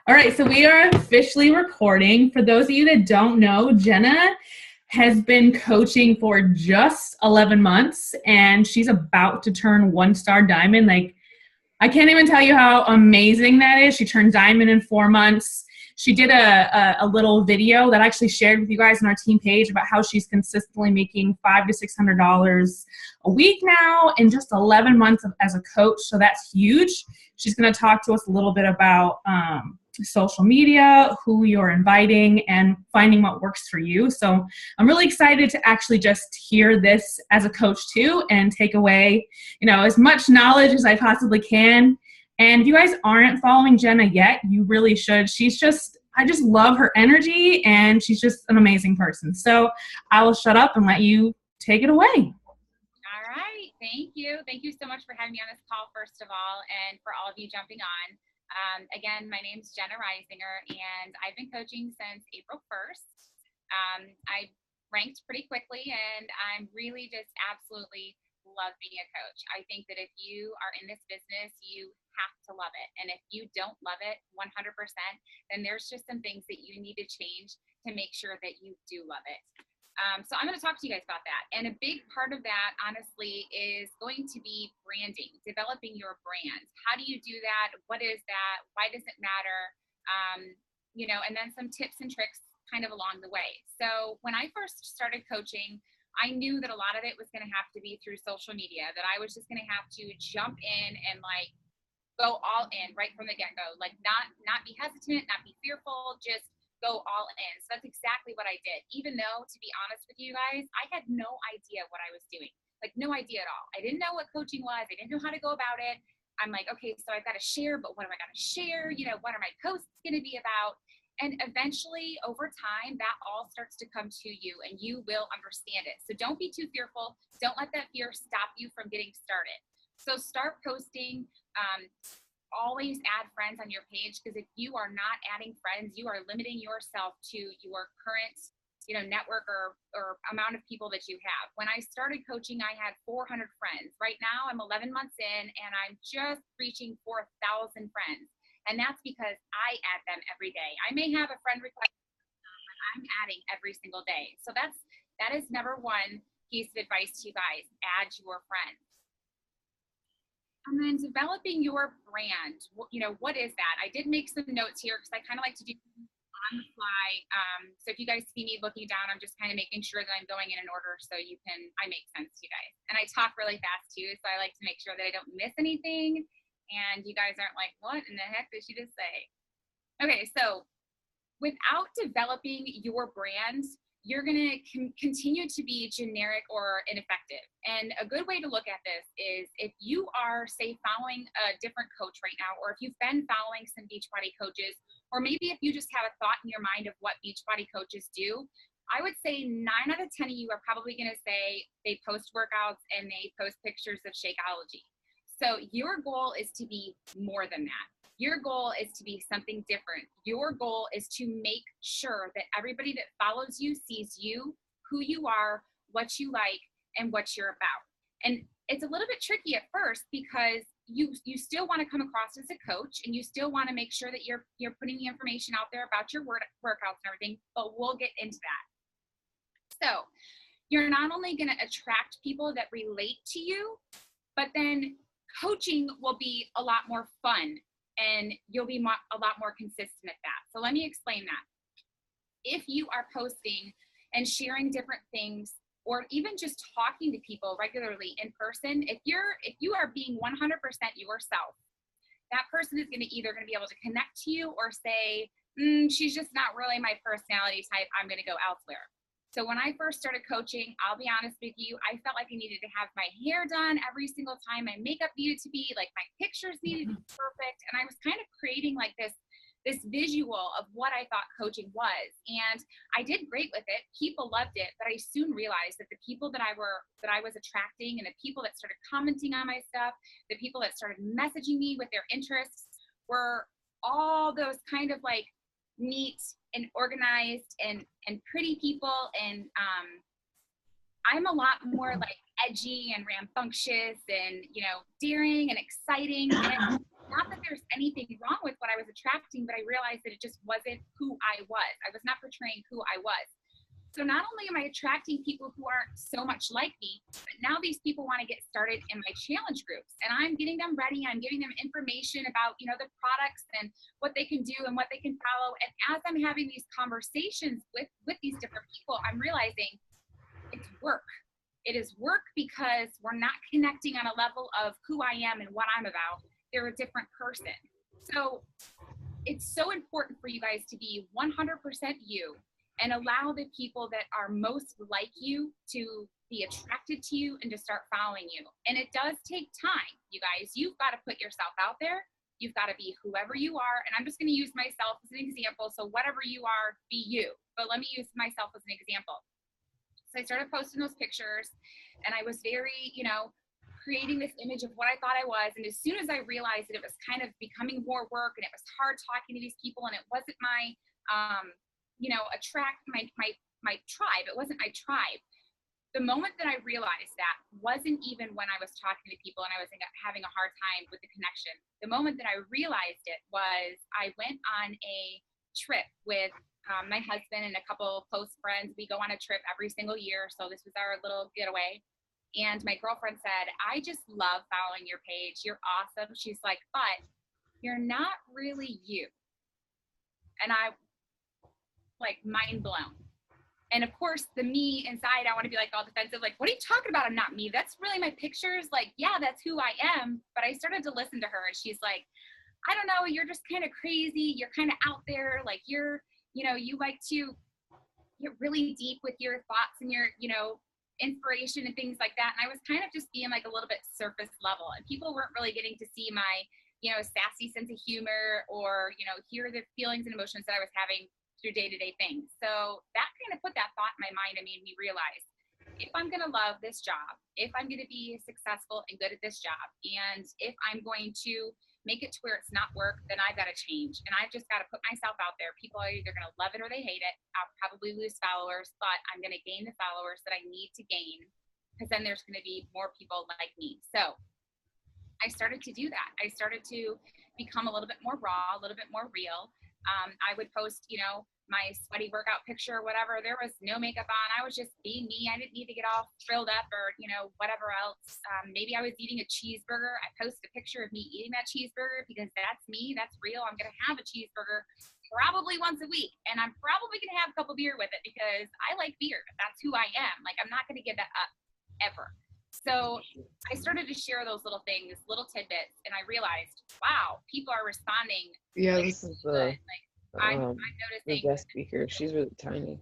All right, so we are officially recording. For those of you that don't know, Jenna has been coaching for just 11 months, and she's about to turn one-star diamond. Like, I can't even tell you how amazing that is. She turned diamond in 4 months. She did a little video that I actually shared with you guys on our team page about how she's consistently making $500 to $600 a week now in just 11 months as a coach. So that's huge. She's going to talk to us a little bit about social media, who you're inviting, and finding what works for you. So I'm really excited to actually just hear this as a coach too and take away, as much knowledge as I possibly can. And if you guys aren't following Jenna yet, you really should. I just love her energy, and she's just an amazing person. So I will shut up and let you take it away. All right. Thank you. Thank you so much for having me on this call, first of all, and for all of you jumping on. Again, my name's Jenna Reisinger, and I've been coaching since April 1st. I ranked pretty quickly, and I'm really just absolutely love being a coach. I think that if you are in this business, you have to love it. And if you don't love it 100%, then there's just some things that you need to change to make sure that you do love it. So I'm going to talk to you guys about that. And a big part of that, honestly, is going to be branding, developing your brand. How do you do that? What is that? Why does it matter? And then some tips and tricks kind of along the way. So when I first started coaching, I knew that a lot of it was going to have to be through social media, that I was just going to have to jump in and go all in right from the get-go, not be hesitant, not be fearful, just go all in. So that's exactly what I did. Even though, to be honest with you guys, I had no idea what I was doing. No idea at all. I didn't know what coaching was. I didn't know how to go about it. I'm like, okay, so I've got to share, but what am I going to share? What are my posts going to be about? And eventually, over time, that all starts to come to you, and you will understand it. So don't be too fearful. Don't let that fear stop you from getting started. So start posting. Always add friends on your page, because if you are not adding friends, you are limiting yourself to your current network or amount of people that you have. When I started coaching, I had 400 friends. Right now, I'm 11 months in, and I'm just reaching 4,000 friends. And that's because I add them every day. I may have a friend request, but I'm adding every single day. So that is number one piece of advice to you guys: add your friends. And then developing your brand. What is that? I did make some notes here because I kind of like to do on the fly. So if you guys see me looking down, I'm just kind of making sure that I'm going in an order so I make sense to you guys. And I talk really fast too, so I like to make sure that I don't miss anything and you guys aren't like, what in the heck did she just say? Okay, so without developing your brand, you're going to continue to be generic or ineffective. And a good way to look at this is if you are, say, following a different coach right now, or if you've been following some Beachbody coaches, or maybe if you just have a thought in your mind of what Beachbody coaches do, I would say 9 out of 10 of you are probably going to say they post workouts and they post pictures of Shakeology. So your goal is to be more than that. Your goal is to be something different. Your goal is to make sure that everybody that follows you sees you, who you are, what you like, and what you're about. And it's a little bit tricky at first because you still want to come across as a coach, and you still want to make sure that you're putting the information out there about your workouts and everything, but we'll get into that. So you're not only going to attract people that relate to you, but then coaching will be a lot more fun, and you'll be a lot more consistent at that. So let me explain that. If you are posting and sharing different things, or even just talking to people regularly in person, if you are being 100% yourself, that person is either going to be able to connect to you or say, she's just not really my personality type, I'm going to go elsewhere. So when I first started coaching, I'll be honest with you, I felt like I needed to have my hair done every single time. My makeup needed to be, my pictures needed to be perfect. And I was kind of creating this visual of what I thought coaching was. And I did great with it. People loved it. But I soon realized that the people that I was attracting, and the people that started commenting on my stuff, the people that started messaging me with their interests, were all those kind of neat and organized and pretty people. And I'm a lot more edgy and rambunctious and daring and exciting. And not that there's anything wrong with what I was attracting, but I realized that it just wasn't who I was. I was not portraying who I was. So not only am I attracting people who aren't so much like me, but now these people want to get started in my challenge groups, and I'm getting them ready. I'm giving them information about, you know, the products and what they can do and what they can follow. And as I'm having these conversations with these different people, I'm realizing it's work. It is work because we're not connecting on a level of who I am and what I'm about. They're a different person. So it's so important for you guys to be 100% you and allow the people that are most like you to be attracted to you and to start following you. And it does take time, you guys. You've got to put yourself out there. You've got to be whoever you are. And I'm just going to use myself as an example. So whatever you are, be you. But let me use myself as an example. So I started posting those pictures, and I was very, you know, creating this image of what I thought I was. And as soon as I realized that it was kind of becoming more work and it was hard talking to these people and it wasn't my, you know, my tribe. It wasn't my tribe. The moment that I realized that wasn't even when I was talking to people and I was having a hard time with the connection. The moment that I realized it was I went on a trip with my husband and a couple close friends. We go on a trip every single year. So this was our little getaway. And my girlfriend said, I just love following your page. You're awesome. She's like, but you're not really you. And I like mind blown. And of course, the me inside, I want to be like all defensive, like, what are you talking about? I'm not me. That's really my pictures. Like, yeah, that's who I am. But I started to listen to her, and she's like, I don't know, you're just kind of crazy. You're kind of out there. Like you're, you know, you like to get really deep with your thoughts and your, you know, inspiration and things like that. And I was kind of just being like a little bit surface level, and people weren't really getting to see my, you know, sassy sense of humor or, you know, hear the feelings and emotions that I was having through day-to-day things. So that kind of put that thought in my mind and made me realize, if I'm going to love this job, if I'm going to be successful and good at this job, and if I'm going to make it to where it's not work, then I've got to change. And I've just got to put myself out there. People are either going to love it or they hate it. I'll probably lose followers, but I'm going to gain the followers that I need to gain, because then there's going to be more people like me. So I started to do that. I started to become a little bit more raw, a little bit more real. I would post, you know, my sweaty workout picture or whatever. There was no makeup on. I was just being me. I didn't need to get all frilled up or, you know, whatever else. Maybe I was eating a cheeseburger. I posted a picture of me eating that cheeseburger because that's me. That's real. I'm going to have a cheeseburger probably once a week. And I'm probably going to have a couple beer with it because I like beer. That's who I am. Like, I'm not going to give that up ever. So I started to share those little things, little tidbits, and I realized, wow, people are responding. Yeah, like, this is the I'm noticing guest speaker. She's really tiny.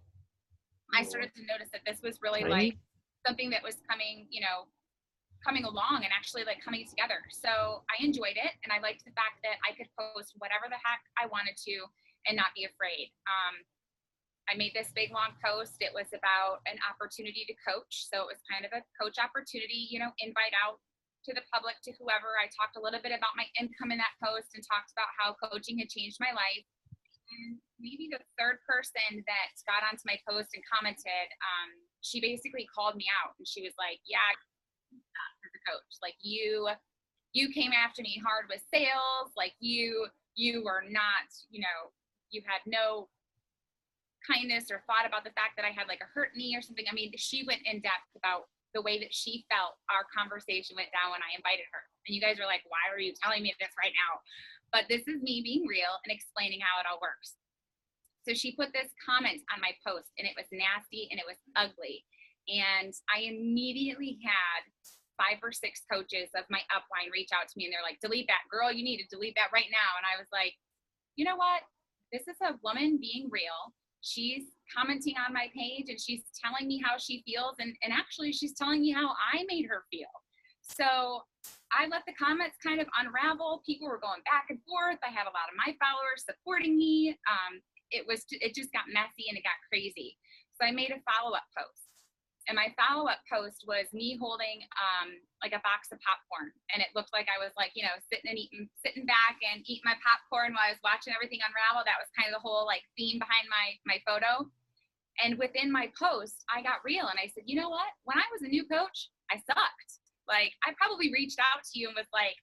I started to notice that this was really Tiny? like something that was coming, you know, coming along and actually like coming together. So I enjoyed it, and I liked the fact that I could post whatever the heck I wanted to and not be afraid. I made this big long post. It was about an opportunity to coach. So it was kind of a coach opportunity, you know, invite out to the public, to whoever. I talked a little bit about my income in that post and talked about how coaching had changed my life. And maybe the third person that got onto my post and commented, she basically called me out, and she was like, yeah, as a coach, like you came after me hard with sales. Like you were not, you know, you had no kindness or thought about the fact that I had like a hurt knee or something. I mean, she went in depth about the way that she felt our conversation went down when I invited her. And you guys are like, why are you telling me this right now? But this is me being real and explaining how it all works. So she put this comment on my post, and it was nasty and it was ugly. And I immediately had 5 or 6 coaches of my upline reach out to me, and they're like, delete that, girl, you need to delete that right now. And I was like, you know what? This is a woman being real. She's commenting on my page, and she's telling me how she feels. And actually, she's telling me how I made her feel. So I let the comments kind of unravel. People were going back and forth. I had a lot of my followers supporting me. It just got messy and it got crazy. So I made a follow-up post. And my follow-up post was me holding like a box of popcorn. And it looked like I was like, you know, sitting back and eating my popcorn while I was watching everything unravel. That was kind of the whole like theme behind my photo. And within my post, I got real. And I said, you know what? When I was a new coach, I sucked. Like, I probably reached out to you and was like,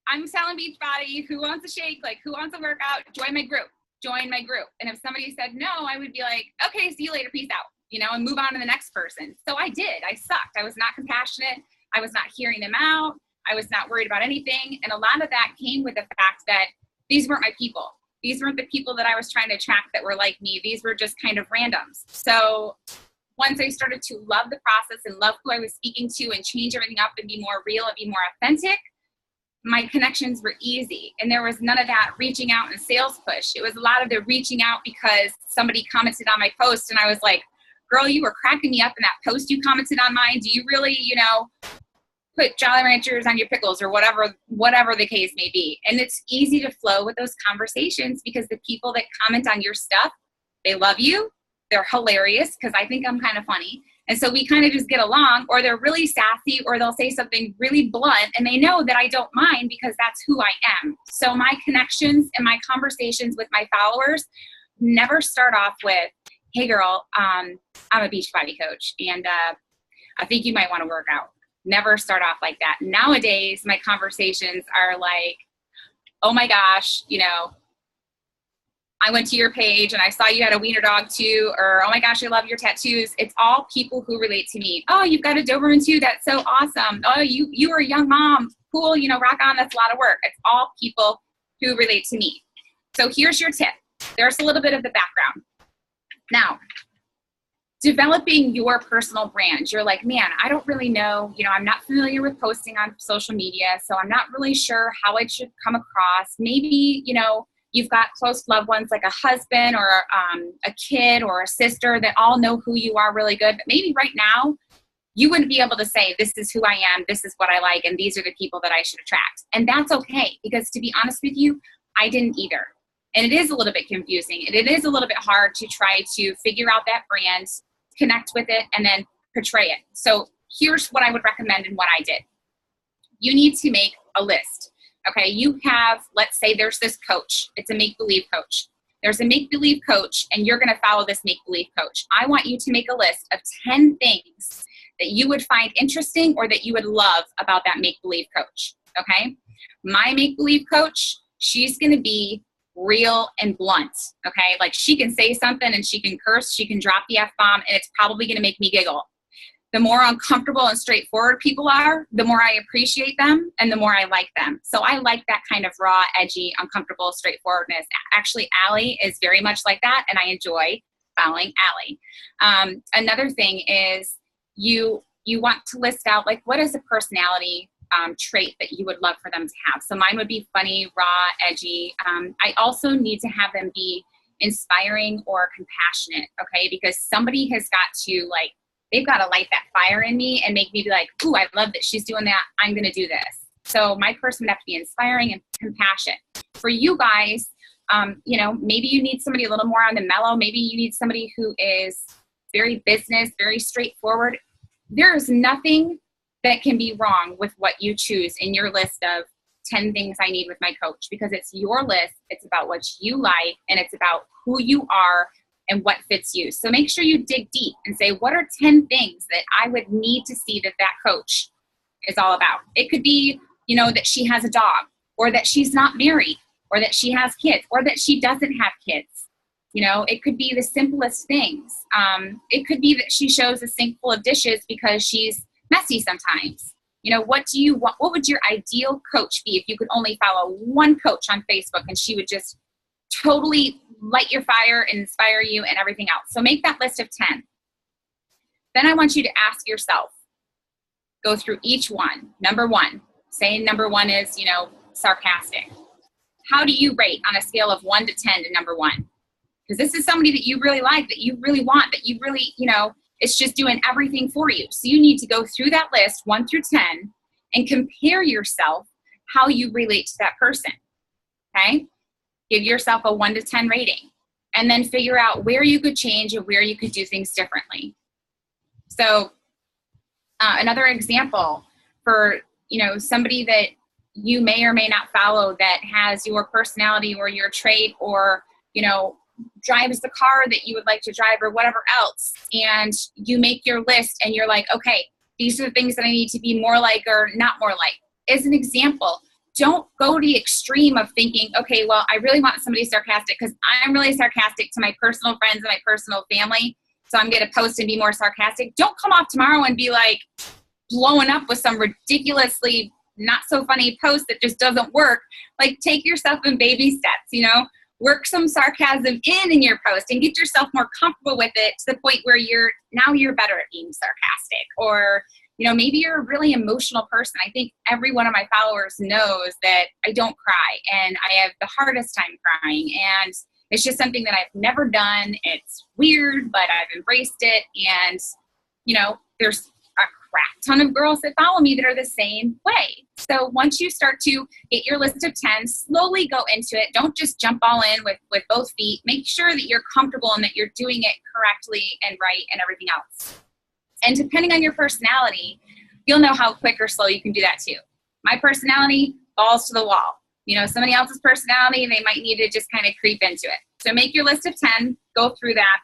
I'm selling Beachbody. Who wants a shake? Like, who wants a workout? Join my group. Join my group. And if somebody said no, I would be like, okay, see you later. Peace out, and move on to the next person. So I did. I sucked. I was not compassionate. I was not hearing them out. I was not worried about anything. And a lot of that came with the fact that these weren't my people. These weren't the people that I was trying to attract that were like me. These were just kind of randoms. So once I started to love the process and love who I was speaking to and change everything up and be more real and be more authentic, my connections were easy. And there was none of that reaching out and sales push. It was a lot of the reaching out because somebody commented on my post and I was like, girl, you were cracking me up in that post you commented on mine. Do you really, put Jolly Ranchers on your pickles or whatever the case may be? And it's easy to flow with those conversations because the people that comment on your stuff, they love you. They're hilarious because I think I'm kind of funny. And so we kind of just get along, or they're really sassy, or they'll say something really blunt and they know that I don't mind because that's who I am. So my connections and my conversations with my followers never start off with, hey girl, I'm a Beachbody coach and I think you might want to work out. Never start off like that. Nowadays, my conversations are like, oh my gosh, I went to your page and I saw you had a wiener dog too, or oh my gosh, I love your tattoos. It's all people who relate to me. Oh, you've got a Doberman too. That's so awesome. Oh, you were a young mom. Cool. Rock on. That's a lot of work. It's all people who relate to me. So here's your tip. There's a little bit of the background. Now, developing your personal brand. You're like, man, I don't really know, I'm not familiar with posting on social media, so I'm not really sure how it should come across. Maybe, you've got close loved ones like a husband or a kid or a sister that all know who you are really good. But maybe right now, you wouldn't be able to say, this is who I am, this is what I like, and these are the people that I should attract. And that's okay, because to be honest with you, I didn't either. And it is a little bit confusing. And it is a little bit hard to try to figure out that brand, connect with it, and then portray it. So here's what I would recommend and what I did. You need to make a list. Okay, you have, let's say there's this coach. It's a make-believe coach. There's a make-believe coach, and you're going to follow this make-believe coach. I want you to make a list of 10 things that you would find interesting or that you would love about that make-believe coach. Okay, my make-believe coach, she's going to be real and blunt. Okay, like she can say something and she can curse, she can drop the F-bomb, and it's probably going to make me giggle. The more uncomfortable and straightforward people are, the more I appreciate them and the more I like them. So I like that kind of raw, edgy, uncomfortable straightforwardness. Actually, Allie is very much like that, and I enjoy following Allie. Another thing is you want to list out, like, what is a personality trait that you would love for them to have. So mine would be funny, raw, edgy. I also need to have them be inspiring or compassionate, okay? Because somebody has got to, like, they've got to light that fire in me and make me be like, ooh, I love that she's doing that. I'm going to do this. So my person would have to be inspiring and compassionate. For you guys, maybe you need somebody a little more on the mellow. Maybe you need somebody who is very business, very straightforward. There is nothing that can be wrong with what you choose in your list of 10 things I need with my coach, because it's your list. It's about what you like, and it's about who you are and what fits you. So make sure you dig deep and say, what are 10 things that I would need to see that coach is all about? It could be, that she has a dog, or that she's not married, or that she has kids, or that she doesn't have kids. It could be the simplest things. It could be that she shows a sink full of dishes because she's messy sometimes. What do you want? What would your ideal coach be if you could only follow one coach on Facebook and she would just totally light your fire and inspire you and everything else? So make that list of 10. Then I want you to ask yourself, go through each one. Number one, saying number one is, sarcastic. How do you rate on a scale of 1 to 10 to number one? Because this is somebody that you really like, that you really want, that you really, it's just doing everything for you. So you need to go through that list 1 through 10 and compare yourself how you relate to that person. Okay? Give yourself a 1 to 10 rating, and then figure out where you could change and where you could do things differently. So another example for, somebody that you may or may not follow that has your personality or your trait, or, drives the car that you would like to drive or whatever else, and you make your list and you're like, okay, these are the things that I need to be more like or not more like. As an example, don't go to the extreme of thinking, okay, well, I really want somebody sarcastic because I'm really sarcastic to my personal friends and my personal family, so I'm going to post and be more sarcastic. Don't come off tomorrow and be like blowing up with some ridiculously not so funny post that just doesn't work. Like, take yourself in baby steps, you know, work some sarcasm in your post and get yourself more comfortable with it to the point where you're better at being sarcastic. Or, you know, maybe you're a really emotional person. I think every one of my followers knows that I don't cry and I have the hardest time crying. And it's just something that I've never done. It's weird, but I've embraced it. And, you know, there's a crap ton of girls that follow me that are the same way. So once you start to get your list of 10, slowly go into it. Don't just jump all in with both feet. Make sure that you're comfortable and that you're doing it correctly and right and everything else. And depending on your personality, you'll know how quick or slow you can do that too. My personality, balls to the wall. You know, somebody else's personality, they might need to just kind of creep into it. So make your list of 10, go through that,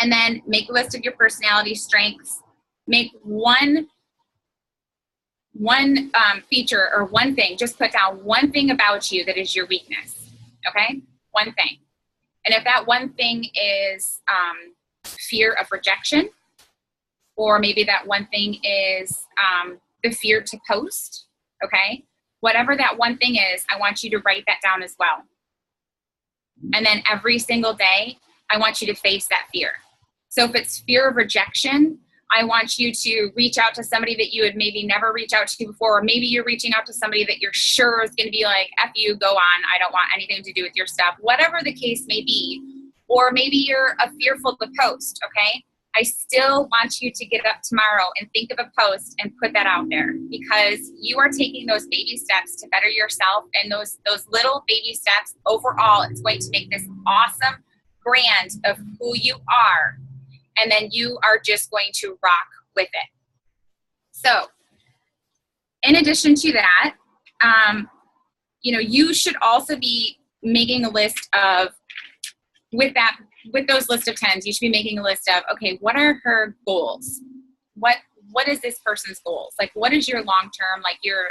and then make a list of your personality strengths. Make one feature or one thing, just put down one thing about you that is your weakness, okay? One thing. And if that one thing is fear of rejection, or maybe that one thing is the fear to post, okay? Whatever that one thing is, I want you to write that down as well. And then every single day, I want you to face that fear. So if it's fear of rejection, I want you to reach out to somebody that you would maybe never reach out to before, or maybe you're reaching out to somebody that you're sure is going to be like, F you, go on, I don't want anything to do with your stuff, whatever the case may be. Or maybe you're fearful to post, okay? I still want you to get up tomorrow and think of a post and put that out there, because you are taking those baby steps to better yourself, and those little baby steps overall, it's going to make this awesome brand of who you are. And then you are just going to rock with it. So in addition to that, you know, you should also be making a list of, with those list of 10s, you should be making a list of, okay, what are her goals? What is this person's goals? Like, what is your long-term, like your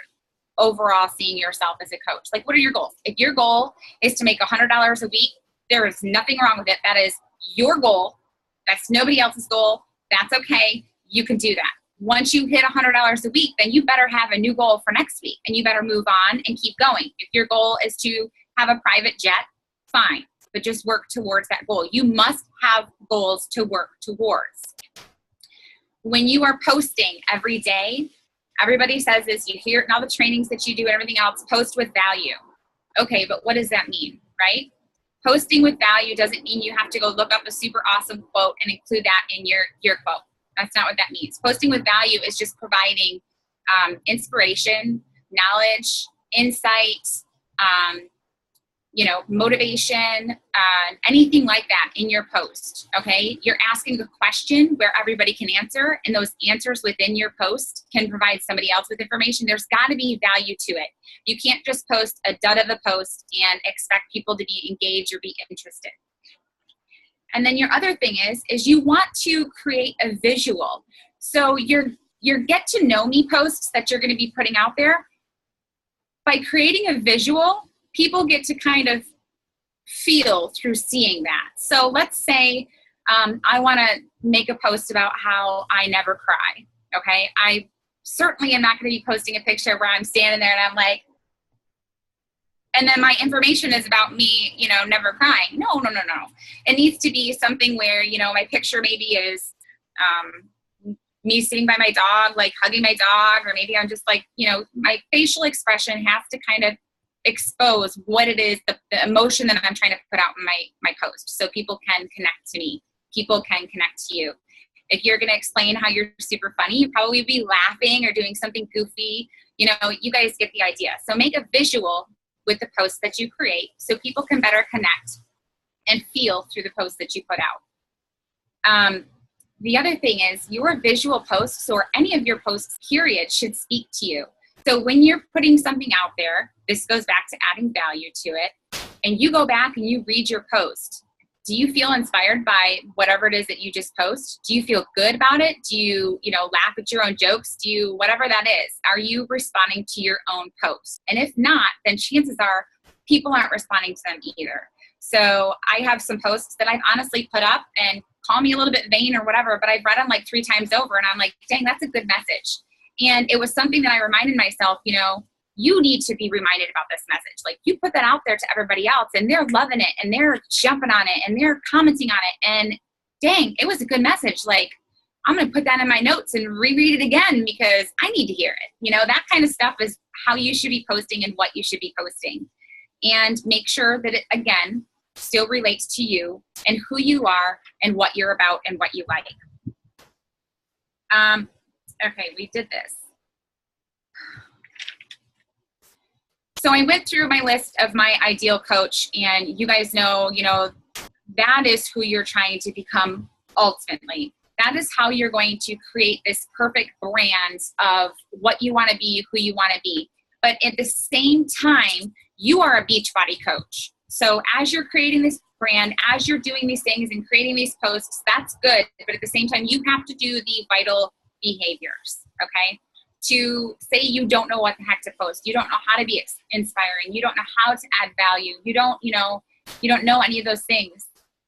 overall seeing yourself as a coach? Like, what are your goals? If your goal is to make $100 a week, there is nothing wrong with it. That is your goal. That's nobody else's goal. That's okay. You can do that. Once you hit $100 a week, then you better have a new goal for next week, and you better move on and keep going. If your goal is to have a private jet, fine, but just work towards that goal. You must have goals to work towards. When you are posting every day, everybody says this, you hear it in all the trainings that you do and everything else, post with value. Okay, but what does that mean, right? Posting with value doesn't mean you have to go look up a super awesome quote and include that in your quote. That's not what that means. Posting with value is just providing inspiration, knowledge, insight, you know, motivation, anything like that in your post, okay? You're asking a question where everybody can answer, and those answers within your post can provide somebody else with information. There's got to be value to it. You can't just post a dud of a post and expect people to be engaged or be interested. And then your other thing is you want to create a visual. So your get to know me posts that you're going to be putting out there, by creating a visual, people get to kind of feel through seeing that. So let's say I want to make a post about how I never cry, okay? I certainly am not going to be posting a picture where I'm standing there and I'm like, and then my information is about me, you know, never crying. No. It needs to be something where, you know, my picture maybe is me sitting by my dog, like hugging my dog, or maybe I'm just like, you know, my facial expression has to kind of expose what it is, the emotion that I'm trying to put out in my post, so people can connect to me. People can connect to you. If you're going to explain how you're super funny, you probably be laughing or doing something goofy. You know, you guys get the idea. So make a visual with the posts that you create so people can better connect and feel through the posts that you put out. The other thing is your visual posts, or any of your posts, period, should speak to you. So when you're putting something out there, this goes back to adding value to it, and you go back and you read your post, Do you feel inspired by whatever it is that you just post? Do you feel good about it? Do you, laugh at your own jokes? Do you, whatever that is, are you responding to your own post? And if not, then chances are people aren't responding to them either. So I have some posts that I've honestly put up, and call me a little bit vain or whatever, but I've read them like 3 times over and I'm like, dang, that's a good message. And it was something that I reminded myself, you need to be reminded about this message. Like, you put that out there to everybody else and they're loving it and they're jumping on it and they're commenting on it. And dang, it was a good message. Like, I'm going to put that in my notes and reread it again because I need to hear it. That kind of stuff is how you should be posting and what you should be posting. And make sure that it, again, still relates to you and who you are and what you're about and what you like. Okay, we did this. So I went through my list of my ideal coach, and you guys know, that is who you're trying to become ultimately. That is how you're going to create this perfect brand of what you want to be, who you want to be. But at the same time, you are a Beachbody coach. So as you're creating this brand, as you're doing these things and creating these posts, that's good. But at the same time, you have to do the vital behaviors, okay? To say you don't know what the heck to post. You don't know how to be inspiring. You don't know how to add value. You don't know any of those things.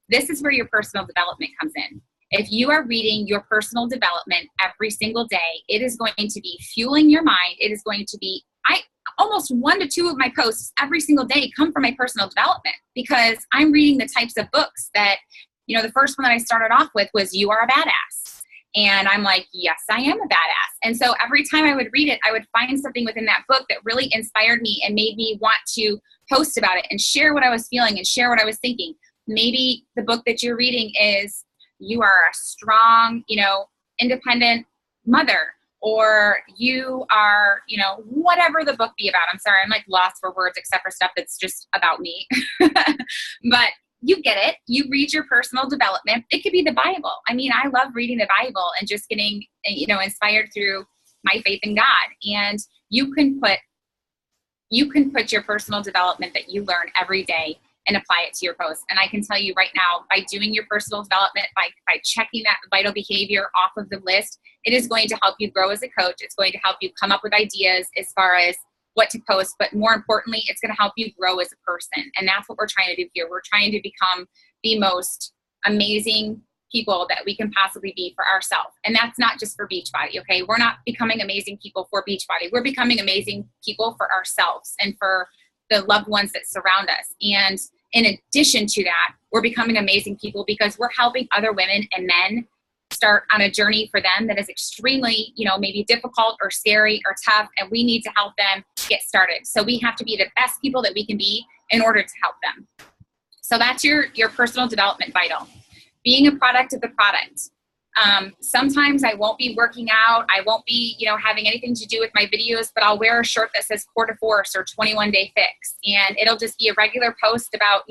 This is where your personal development comes in. If you are reading your personal development every single day, it is going to be fueling your mind. It is going to be, almost 1 to 2 of my posts every single day come from my personal development, because I'm reading the types of books that, the first one that I started off with was You Are a Badass. And I'm like, yes, I am a badass. And so every time I would read it, I would find something within that book that really inspired me and made me want to post about it and share what I was feeling and share what I was thinking. Maybe the book that you're reading is You Are a Strong, Independent Mother, or you are, whatever the book be about. I'm sorry, I'm like lost for words except for stuff that's just about me. But you get it. You read your personal development. It could be the Bible. I mean, I love reading the Bible and just getting, inspired through my faith in God. And you can put your personal development that you learn every day and apply it to your posts. And I can tell you right now, by doing your personal development, by checking that vital behavior off of the list, it is going to help you grow as a coach. It's going to help you come up with ideas as far as what to post, but more importantly, it's going to help you grow as a person. And that's what we're trying to do here. We're trying to become the most amazing people that we can possibly be for ourselves. And that's not just for Beachbody, okay? We're not becoming amazing people for Beachbody. We're becoming amazing people for ourselves and for the loved ones that surround us. And in addition to that, we're becoming amazing people because we're helping other women and men start on a journey for them that is extremely, maybe difficult or scary or tough, and we need to help them get started. So we have to be the best people that we can be in order to help them. So that's your personal development vital. Being a product of the product. Sometimes I won't be working out. I won't be, having anything to do with my videos, but I'll wear a shirt that says Core to Force or 21 Day Fix. And it'll just be a regular post about,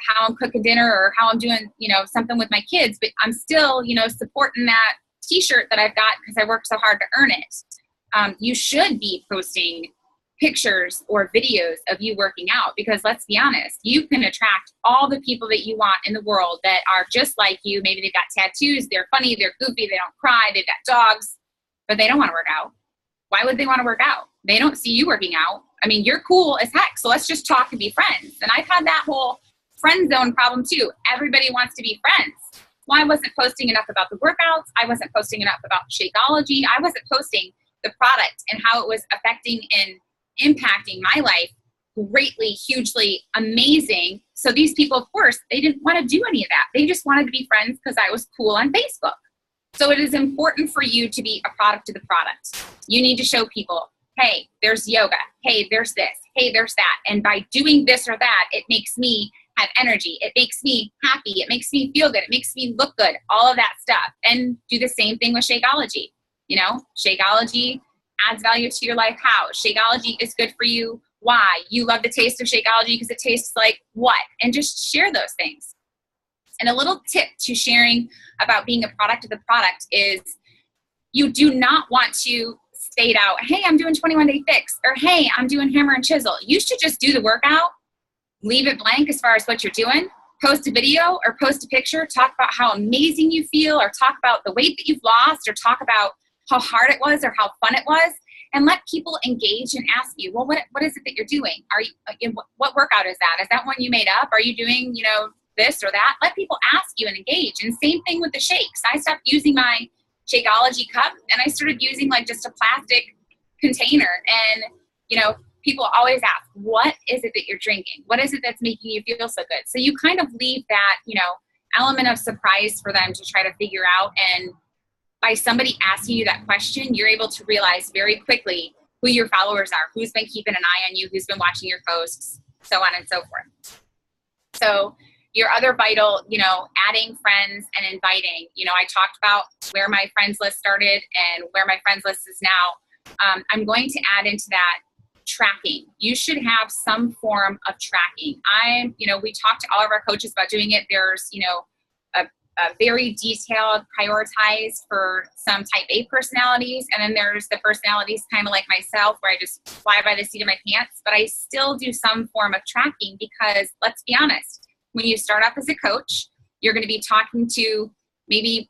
how I'm cooking dinner or how I'm doing, something with my kids, but I'm still, supporting that t-shirt that I've got because I worked so hard to earn it. You should be posting pictures or videos of you working out, because let's be honest, you can attract all the people that you want in the world that are just like you. Maybe they've got tattoos, they're funny, they're goofy, they don't cry, they've got dogs, but they don't want to work out. Why would they want to work out? They don't see you working out. I mean, you're cool as heck, so let's just talk and be friends. And I've had that whole friend zone problem too. Everybody wants to be friends. Well, I wasn't posting enough about the workouts. I wasn't posting enough about Shakeology. I wasn't posting the product and how it was affecting and impacting my life greatly, hugely, amazing. So these people, of course, they didn't want to do any of that. They just wanted to be friends because I was cool on Facebook. So it is important for you to be a product of the product. You need to show people, hey, there's yoga. Hey, there's this. Hey, there's that. And by doing this or that, it makes me have energy. It makes me happy. It makes me feel good. It makes me look good. All of that stuff. And do the same thing with Shakeology. Shakeology adds value to your life. How? Shakeology is good for you. Why? You love the taste of Shakeology because it tastes like what? And just share those things. And a little tip to sharing about being a product of the product is you do not want to state out, hey, I'm doing 21 Day Fix, or hey, I'm doing hammer and chisel. You should just do the workout, leave it blank as far as what you're doing, post a video or post a picture, talk about how amazing you feel, or talk about the weight that you've lost, or talk about how hard it was or how fun it was, and let people engage and ask you, well, what is it that you're doing? Are you, what workout is that? Is that one you made up? Are you doing, this or that? Let people ask you and engage. And same thing with the shakes. I stopped using my Shakeology cup and I started using like just a plastic container. And, people always ask, what is it that you're drinking? What is it that's making you feel so good? So you kind of leave that, element of surprise for them to try to figure out. And by somebody asking you that question, you're able to realize very quickly who your followers are, who's been keeping an eye on you, who's been watching your posts, so on and so forth. So your other vital, adding friends and inviting. I talked about where my friends list started and where my friends list is now. I'm going to add into that tracking. You should have some form of tracking. We talked to all of our coaches about doing it. There's, a very detailed, prioritized for some type A personalities. And then there's the personalities kind of like myself where I just fly by the seat of my pants, but I still do some form of tracking because let's be honest, when you start off as a coach, you're going to be talking to maybe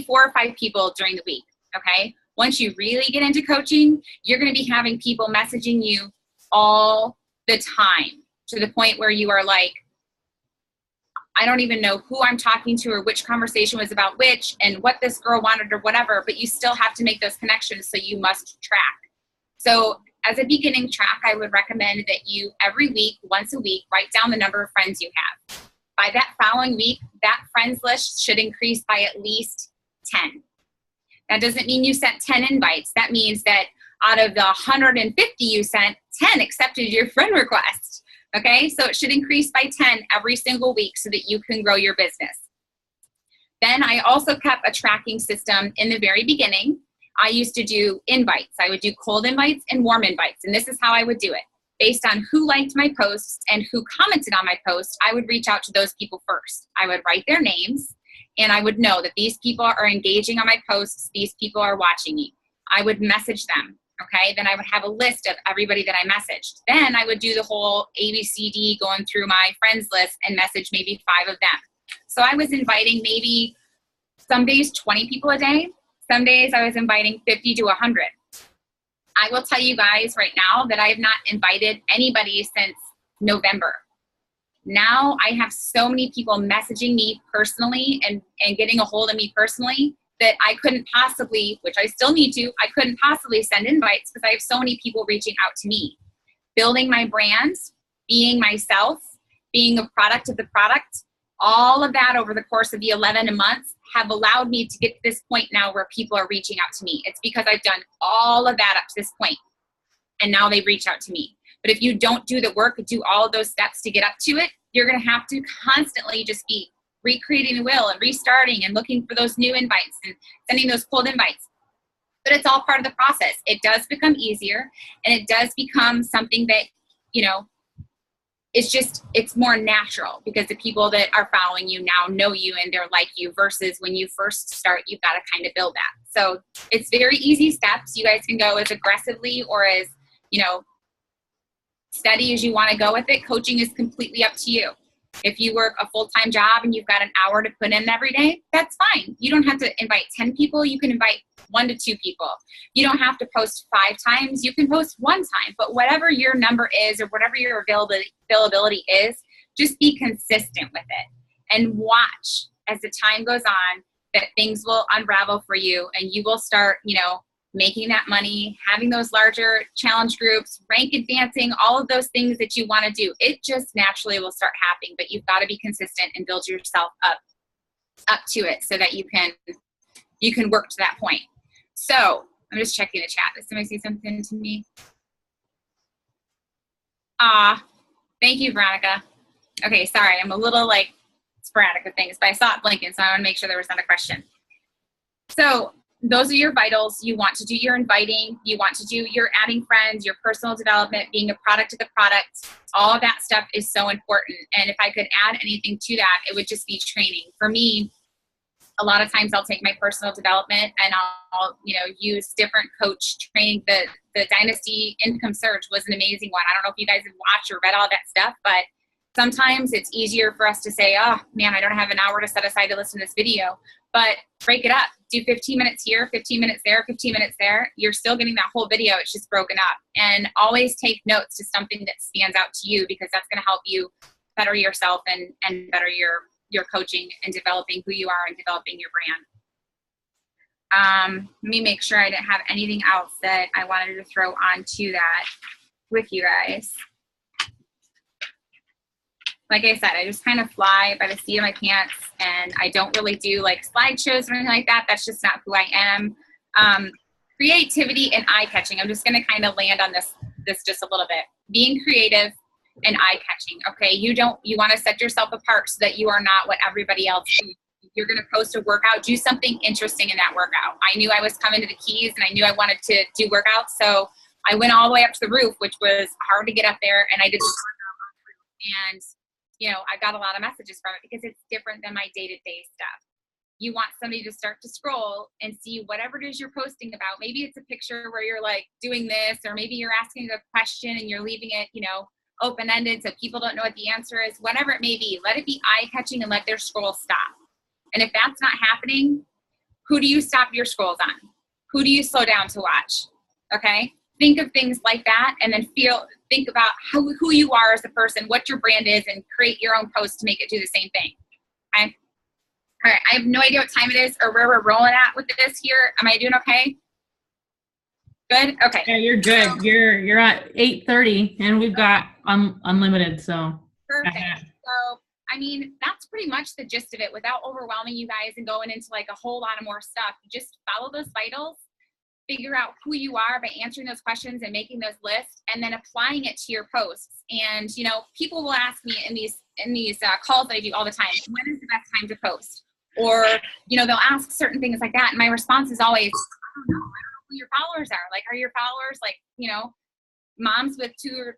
4 or 5 people during the week. Okay. Once you really get into coaching, you're going to be having people messaging you all the time to the point where you are like, I don't even know who I'm talking to or which conversation was about which and what this girl wanted or whatever, but you still have to make those connections. So you must track. So as a beginning track, I would recommend that you every week, once a week, write down the number of friends you have. By that following week, that friends list should increase by at least 10. That doesn't mean you sent 10 invites. That means that out of the 150 you sent, 10 accepted your friend request. Okay, so it should increase by 10 every single week so that you can grow your business. Then I also kept a tracking system in the very beginning. I used to do invites. I would do cold invites and warm invites. And this is how I would do it. Based on who liked my posts and who commented on my post, I would reach out to those people first. I would write their names and I would know that these people are engaging on my posts. These people are watching me. I would message them. Okay, then I would have a list of everybody that I messaged. Then I would do the whole ABCD going through my friends list and message maybe 5 of them. So I was inviting maybe some days 20 people a day. Some days I was inviting 50 to 100. I will tell you guys right now that I have not invited anybody since November. Now I have so many people messaging me personally and getting a hold of me personally that I couldn't possibly, which I still need to, I couldn't possibly send invites because I have so many people reaching out to me. Building my brand, being myself, being a product of the product, all of that over the course of the 11 months have allowed me to get to this point now where people are reaching out to me. It's because I've done all of that up to this point, and now they reach out to me. But if you don't do the work, do all of those steps to get up to it, you're going to have to constantly just be recreating the wheel and restarting and looking for those new invites and sending those cold invites. But it's all part of the process. It does become easier and it does become something that, it's more natural because the people that are following you now know you and they're like you versus when you first start, you've got to kind of build that. So it's very easy steps. You guys can go as aggressively or as, steady as you want to go with it. Coaching is completely up to you. If you work a full-time job and you've got an hour to put in every day, that's fine. You don't have to invite 10 people. You can invite 1 to 2 people. You don't have to post 5 times. You can post 1 time. But whatever your number is or whatever your availability is, just be consistent with it. And watch as the time goes on that things will unravel for you and you will start, making that money, having those larger challenge groups, rank advancing, all of those things that you want to do. It just naturally will start happening, but you've got to be consistent and build yourself up to it so that you can work to that point. So I'm just checking the chat. Did somebody say something to me? Thank you, Veronica. Okay, sorry. I'm a little sporadic with things, but I saw it blinking, so I want to make sure there was not a question. So those are your vitals. You want to do your inviting. You want to do your adding friends, your personal development, being a product of the product. All of that stuff is so important. And if I could add anything to that, it would just be training. For me, a lot of times I'll take my personal development and I'll use different coach training. The Dynasty Income Surge was an amazing one. I don't know if you guys have watched or read all that stuff, but Sometimes it's easier for us to say, oh man, I don't have an hour to set aside to listen to this video, but break it up. Do 15 minutes here, 15 minutes there, 15 minutes there. You're still getting that whole video. It's just broken up. And always take notes to something that stands out to you, because that's going to help you better yourself and better your coaching and developing who you are and developing your brand. Let me make sure I didn't have anything else that I wanted to throw onto that with you guys. Like I said, I just kind of fly by the seat of my pants, and I don't really do like slideshows or anything like that. That's just not who I am. Creativity and eye-catching. I'm just going to kind of land on this just a little bit. Being creative and eye-catching. Okay, you want to set yourself apart so that you are not what everybody else is. You're going to post a workout. Do something interesting in that workout. I knew I was coming to the Keys, and I knew I wanted to do workouts, so I went all the way up to the roof, which was hard to get up there, and I did the workout on the roof. And I got a lot of messages from it because it's different than my day-to-day stuff. You want somebody to start to scroll and see whatever it is you're posting about. Maybe it's a picture where you're like doing this, or maybe you're asking a question and you're leaving it, open-ended so people don't know what the answer is. Whatever it may be, let it be eye-catching and let their scroll stop. And if that's not happening, who do you stop your scrolls on? Who do you slow down to watch? Okay? Think of things like that, and then think about who you are as a person, what your brand is, and create your own post to make it do the same thing. Okay? All right, I have no idea what time it is or where we're rolling at with this here. Am I doing okay? Good? Okay. Yeah, you're good. So, you're at 8:30, and we've got unlimited, so. Perfect. So, that's pretty much the gist of it without overwhelming you guys and going into like a whole lot of more stuff. Just follow those vitals. Figure out who you are by answering those questions and making those lists, and then applying it to your posts. And people will ask me in these calls that I do all the time, when is the best time to post? Or they'll ask certain things like that, and my response is always, I don't know who your followers are. Like, are your followers like moms with two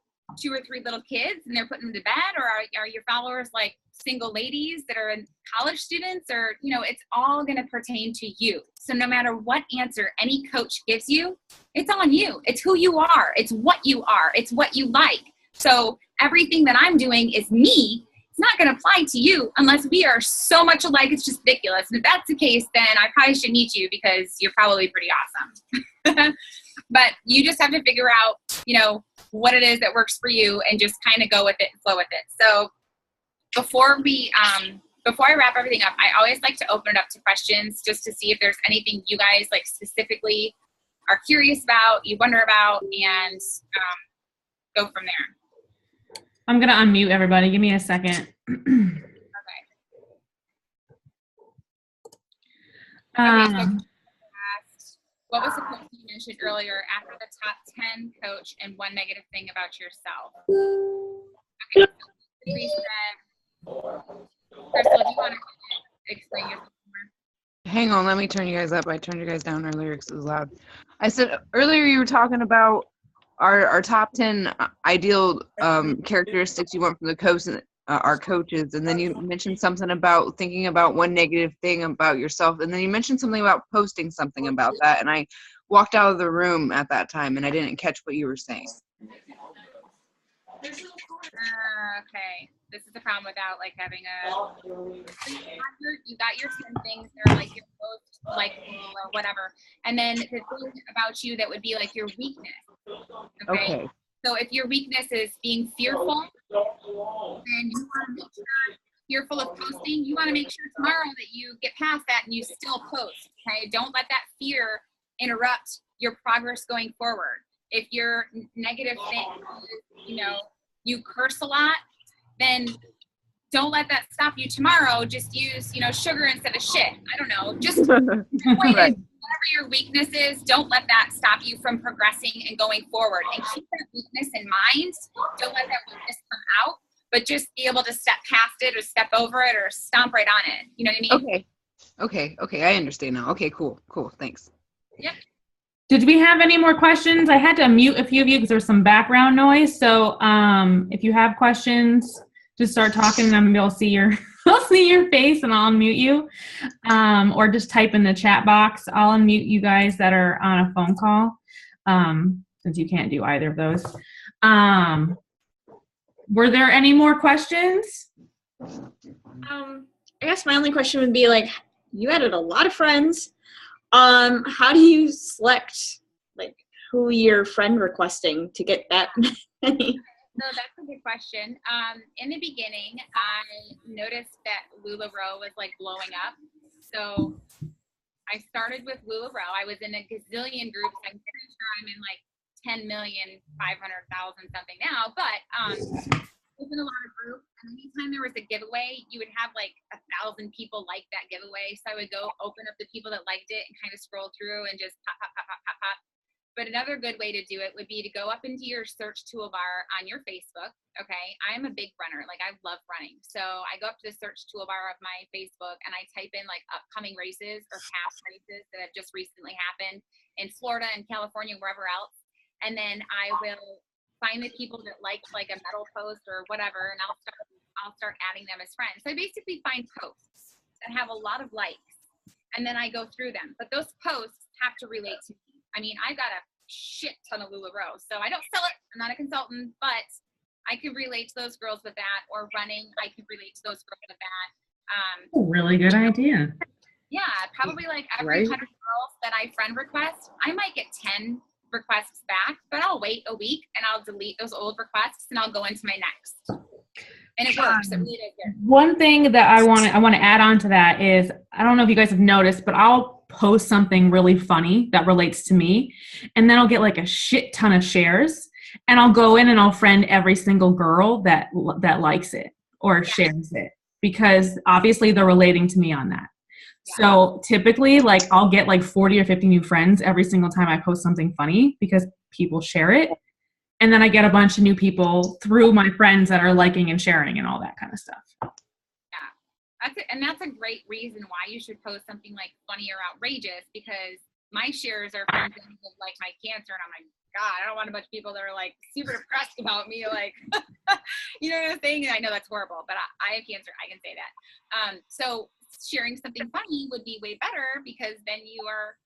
or three little kids and they're putting them to bed, or are your followers like single ladies that are college students? Or it's all going to pertain to you. So no matter what answer any coach gives you, it's on you. It's who you are. It's what you are. It's what you like. So everything that I'm doing is me. It's not going to apply to you unless we are so much alike. It's just ridiculous. And if that's the case, then I probably should meet you because you're probably pretty awesome. But you just have to figure out, what it is that works for you and just kind of go with it and flow with it. So before I wrap everything up, I always like to open it up to questions just to see if there's anything you guys like specifically are curious about, you wonder about, and go from there. I'm going to unmute everybody. Give me a second. Okay. What was the question you mentioned earlier after the top 10 coach and one negative thing about yourself? Okay, so we said, Crystal, do you want to explain yourself more? Hang on, let me turn you guys up. I turned you guys down earlier because it was loud. I said earlier you were talking about our top 10 ideal characteristics you want from the coach and our coaches, and then you mentioned something about thinking about one negative thing about yourself, and then you mentioned something about posting something about that, and I walked out of the room at that time and I didn't catch what you were saying. Okay, this is the problem without like having you got your 10 things that are like your most likable or whatever, and then the thing about you that would be like your weakness. Okay. So if your weakness is being fearful, then you want to make sure fearful of posting. You want to make sure tomorrow that you get past that and you still post. Okay, don't let that fear interrupt your progress going forward. If your negative thing is, you curse a lot, then don't let that stop you tomorrow. Just use, sugar instead of shit. I don't know. Just right. Whatever your weakness is, don't let that stop you from progressing and going forward. And keep that weakness in mind. Don't let that weakness come out, but just be able to step past it or step over it or stomp right on it. You know what I mean? Okay. I understand now. Okay, cool. Thanks. Yep. Did we have any more questions? I had to mute a few of you because there was some background noise. So if you have questions, just start talking and I'm gonna see your face and I'll unmute you. Or just type in the chat box. I'll unmute you guys that are on a phone call, since you can't do either of those. Were there any more questions? I guess my only question would be like, you added a lot of friends. How do you select like who you're friend requesting to get that many? So that's a good question. In the beginning, I noticed that LuLaRoe was like blowing up. So I started with LuLaRoe. I was in a gazillion groups. I'm pretty sure I'm in like 10,500,000 something now, but I was in a lot of groups. And anytime there was a giveaway, you would have like 1,000 people like that giveaway. So I would go open up the people that liked it and kind of scroll through and just pop, pop, pop, pop, pop, pop. But another good way to do it would be to go up into your search toolbar on your Facebook. Okay. I'm a big runner. Like I love running. So I go up to the search toolbar of my Facebook and I type in like upcoming races or past races that have just recently happened in Florida and California, wherever else. And then I will find the people that liked like a medal post or whatever. And I'll start adding them as friends. So I basically find posts that have a lot of likes and then I go through them. But those posts have to relate to me. I mean, I got a shit ton of LuLaRoe, so I don't sell it. I'm not a consultant, but I could relate to those girls with that. Or running, I could relate to those girls with that. Really good idea. Yeah, probably like every 100 girls that I friend request, I might get 10 requests back, but I'll wait a week and I'll delete those old requests and I'll go into my next. And it works. It really does work. One thing that I want to add on to that is, I don't know if you guys have noticed, but I'll post something really funny that relates to me, and then I'll get like a shit ton of shares, and I'll go in and I'll friend every single girl that likes it or shares it, because obviously they're relating to me on that. So typically, like, I'll get like 40 or 50 new friends every single time I post something funny because people share it. And then I get a bunch of new people through my friends that are liking and sharing and all that kind of stuff. Yeah. That's a great reason why you should post something like funny or outrageous, because my shares are from things like my cancer. And I'm like, God, I don't want a bunch of people that are like super depressed about me. Like, you know what I'm saying? I know that's horrible, but I have cancer. I can say that. So sharing something funny would be way better, because then you are,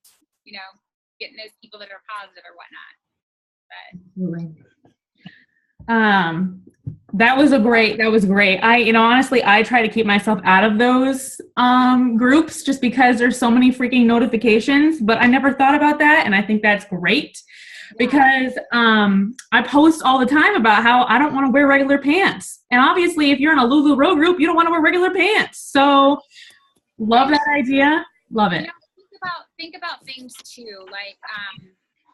you know, getting those people that are positive or whatnot. That was great. Honestly, I try to keep myself out of those groups just because there's so many freaking notifications, but I never thought about that. And I think that's great because I post all the time about how I don't want to wear regular pants. And obviously if you're in a LuLaRoe group, you don't want to wear regular pants. So love that idea. Love it. You know, think about things too. Like,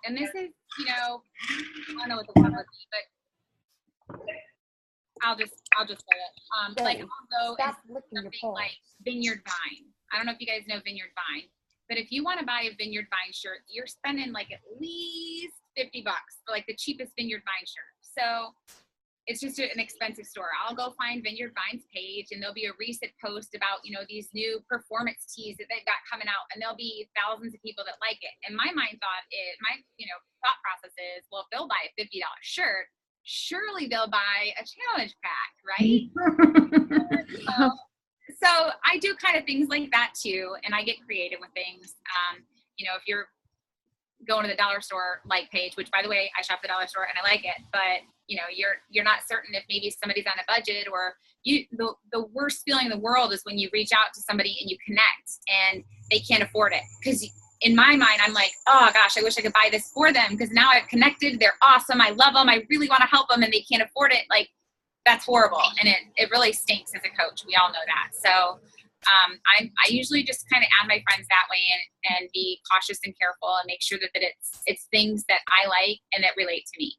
and this is, you know, I don't know what the word would be, but I'll just say it. Like, I'll go and something like Vineyard Vine. I don't know if you guys know Vineyard Vine, but if you want to buy a Vineyard Vine shirt, you're spending like at least $50 for like the cheapest Vineyard Vine shirt. So it's just an expensive store. I'll go find Vineyard Vine's page, and there'll be a recent post about, you know, these new performance tees that they've got coming out, and there'll be thousands of people that like it. And my thought process is, well, if they'll buy a $50 shirt, surely they'll buy a challenge pack, right? So I do kind of things like that too, and I get creative with things. You know, if you're going to the dollar store like page, which by the way, I shop at the dollar store and I like it, but you know, you're not certain if maybe somebody's on a budget, or the worst feeling in the world is when you reach out to somebody and you connect and they can't afford it. Because in my mind, I'm like, oh gosh, I wish I could buy this for them, because now I've connected. They're awesome. I love them. I really want to help them, and they can't afford it. Like, that's horrible. And it really stinks as a coach. We all know that. So I usually just kind of add my friends that way and be cautious and careful and make sure that it's things that I like and that relate to me.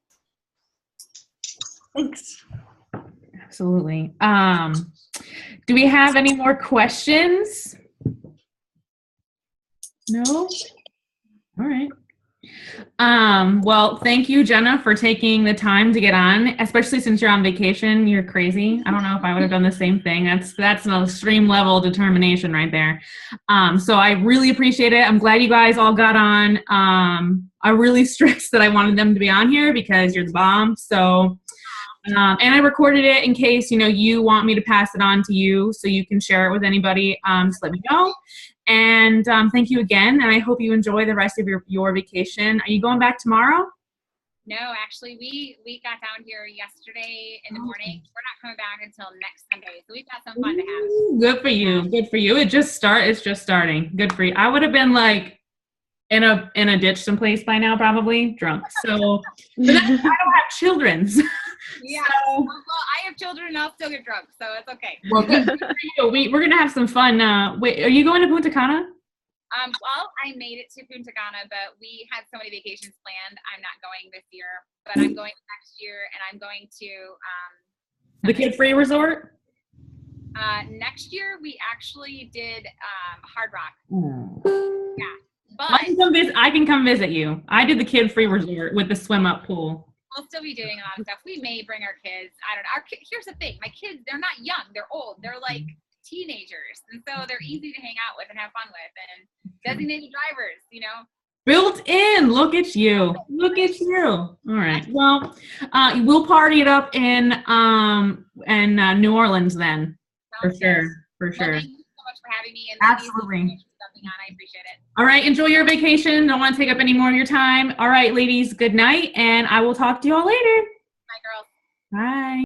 Thanks. Absolutely. Do we have any more questions? No? All right. Well, thank you, Jenna, for taking the time to get on, especially since you're on vacation. You're crazy. I don't know if I would have done the same thing. That's an extreme level of determination right there. So I really appreciate it. I'm glad you guys all got on. I really stressed that I wanted them to be on here because you're the bomb. So, and I recorded it in case, you know, you want me to pass it on to you so you can share it with anybody. Just let me know. And thank you again, and I hope you enjoy the rest of your vacation. Are you going back tomorrow? No, actually, we got down here yesterday in the morning. We're not coming back until next Sunday, so we've got some fun to have. Ooh, good for you. Good for you. It's just starting. Good for you. I would have been like in a ditch someplace by now, probably drunk. So but I don't have children. Yeah. So, Well, I have children and I'll still get drunk, so it's okay. well, good for you. We're gonna have some fun. Wait, are you going to Punta Cana? Well, I made it to Punta Cana, but we had so many vacations planned. I'm not going this year, but I'm going next year, and I'm going to The kid-free resort? next year. We actually did Hard Rock. Oh. Yeah, I can but come visit you. I did the kid-free resort with the swim-up pool. we'll still be doing a lot of stuff. We may bring our kids. I don't know. Here's the thing: my kids, they're not young; they're old. They're like teenagers, and so they're easy to hang out with and have fun with, and designated drivers, you know. Built in. Look at you. Look at you. All right. Well, we'll party it up in New Orleans then. For Sounds sure. good. For Well, sure. thank you so much for having me. And ladies, Absolutely. thank you for jumping on. I appreciate it. All right. Enjoy your vacation. Don't want to take up any more of your time. All right, ladies. Good night, and I will talk to you all later. Bye, girls. Bye.